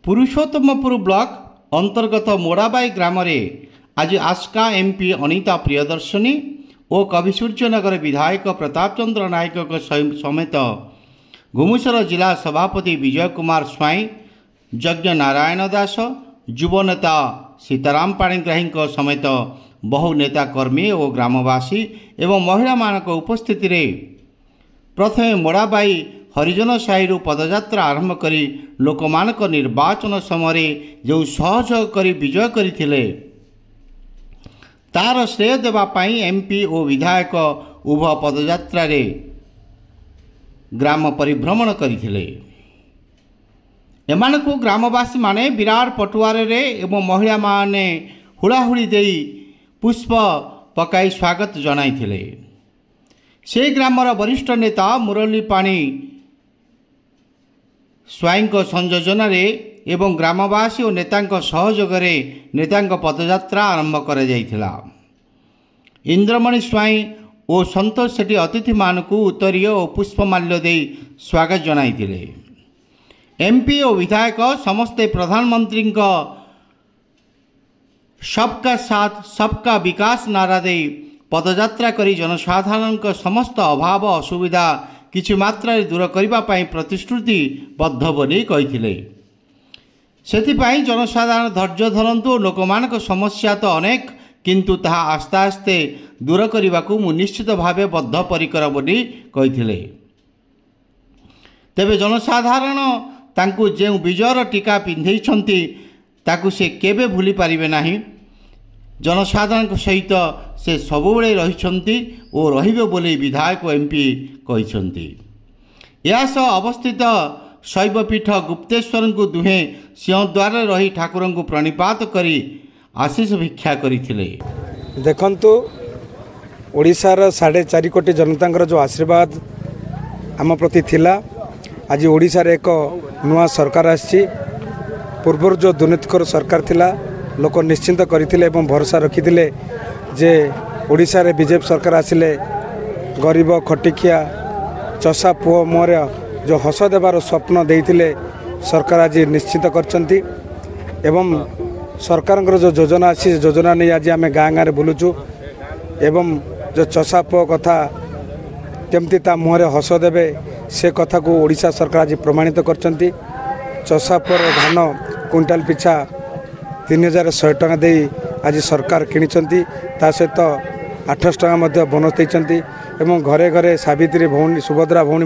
Purushottampur block अंतर्गत मोड़ाबाई ग्राम आज Aska MP Anita Priyadarshini और कविसूर्यनगर विधायक प्रताप चंद्र नायक समेत गुमुसर जिला सभापति विजय कुमार स्वाई, यज्ञ नारायण दास, युव नेता सीताराम पाणिग्राही समेत बहु नेता कर्मी और ग्रामवासी एवं महिला मानक उपस्थिति रे प्रथमे मोड़ाबाई हरिजन साहिरु पदयात्रा आरंभ करी लोकमानक निर्वाचन समय जो सहयोग करी विजय करथिले तार श्रेय देवा पाई एमपी और विधायक उभय पदयात्रा रे ग्राम परिभ्रमण करथिले। एमानकु ग्रामवासी माने विराट पटुआरे रे एवं महिला माने हुड़ाहुड़ी देई पुष्प पकाई स्वागत जनाइथिले। से ग्रामर वरिष्ठ नेता मुरली पाणी स्वाई संयोजन एवं ग्रामवासी और नेता सहयोग नेता पदयात्रा आरंभ कर इंद्रमणि स्वाई और संतोष सेठी अतिथि मानकु उत्तरीय और पुष्पमाल्य दे स्वागत जनाइथिले। एमपी और विधायक समस्ते प्रधानमंत्री सबका साथ सबका विकास नारा दे पदयात्रा करी जनसाधारण समस्त अभाव असुविधा किछि मात्रा दूर करने प्रतिश्रुतिबद्ध बोली कहिथिले। सेथिपाई जनसाधारण धैर्य धरंतु। लोकमानक समस्या तो अनेक किंतु ताहा आस्ते आस्ते दूर करने को निश्चित भावे बद्धपरिकर बोली कहिथिले। तेबे जनसाधारण तांकु जेउ विजयर टीका पिंधैछंती ताकु से केबे भूली पारिबे नाही। जनसाधारण सहित से सबुबले रहिछंती और रहिबे बोली विधायक एमपी कहिछंती। या सह अवस्थित शैवपीठ गुप्तेश्वर को दुहे सिंहद्वार रही ठाकुर को प्रणिपात करी आशीष भिक्षा करथिले। देखंतु ओडिशार 4.5 कोटी जनता जो आशीर्वाद आम प्रति थिला। आज ओडिशार एक नुआ सरकार आसी पूर्व जो दुर्नीतिकर सरकार थिला लोक निश्चिंत करथिले एवं भरोसा रखिथिले जे ओडिशा रे बीजेपी सरकार आसिले गरीब खटिखिया चषा पुओ मोर जो हस देवार स्वप्न देइथिले सरकार आज निश्चित करछंती एवं सरकार जो योजना अच्छी योजना नहीं आज आम गाँ गाँव बुलुचु एवं जो चषा पुओ कथा केमती ता मुहरे हस देवे से कथा को ओडिशा सरकार आज प्रमाणित करछंती। चषा पुओर धान क्विंटाल पिछा 3100 टका दे आज सरकार किनिछंती। ता सहित 800 टका बोनस देइछंती एवं घरे घरे सावित्री भौणी सुभद्रा भौणी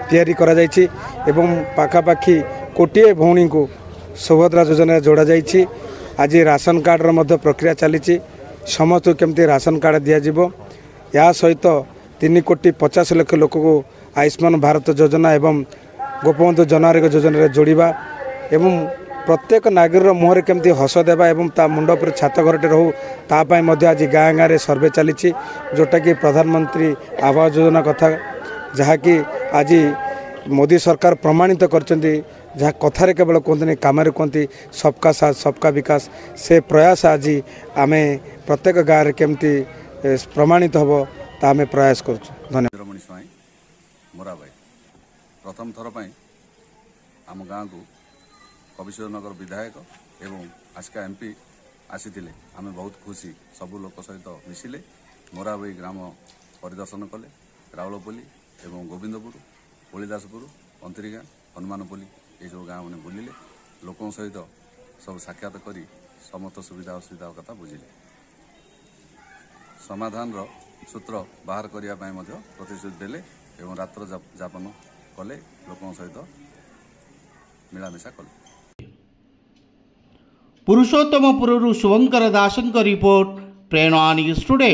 तैयारी करा जायछि एवं पाखापाखि कोटिए भौणी को सुभद्रा योजना जोड़ा जायछि। आज राशन कार्ड रो प्रक्रिया चली समस्त केमती राशन कार्ड दिज्व। या सहित 3,50,00,000 लोक को आयुष्मान भारत योजना एवं गोपबंधु जन आरोग्य योजना जोड़वा एवं प्रत्येक नागरिक मुहर केमती हस देवा एवं ता मुंड पर छात घरटे रहू तापाई आज गाँ गाँव में सर्वे चली जोटा कि प्रधानमंत्री आवास योजना कथा जहाँकि आज मोदी सरकार प्रमाणित करछंती जहाँ कथारे केवल कहते काम कहती सबका साथ सबका विकास से प्रयास आज आम प्रत्येक गाँव में केमती प्रमाणित हम ता आम प्रयास कर। इंद्रमणि स्वाई मोराबाई प्रथम थर पर आम गाँव को कविसूर्यनगर विधायक एवं आस्का एमपी आसीथिले। आमे बहुत खुशी सबू लोक सहित मिसिले मोराबाई ग्राम परिदर्शन कले। राउलपल्ली एवं गोविंदपुर ओलीदासपुर अंतरीगाँ हनुमानपल्ली ये सब गाँव मैंने बुलिले लोकों सहित सब साक्षात करी समस्त सुविधा असुविधा कथा बुझिले। समाधान सूत्र बाहर करने प्रतिश्रुति देले एवं रात्र जापन कले लोकों सहित मिलामिशा कले। पुरुषोत्तमपुर शुभंकर दास रिपोर्ट प्रेरणा न्यूज टुडे।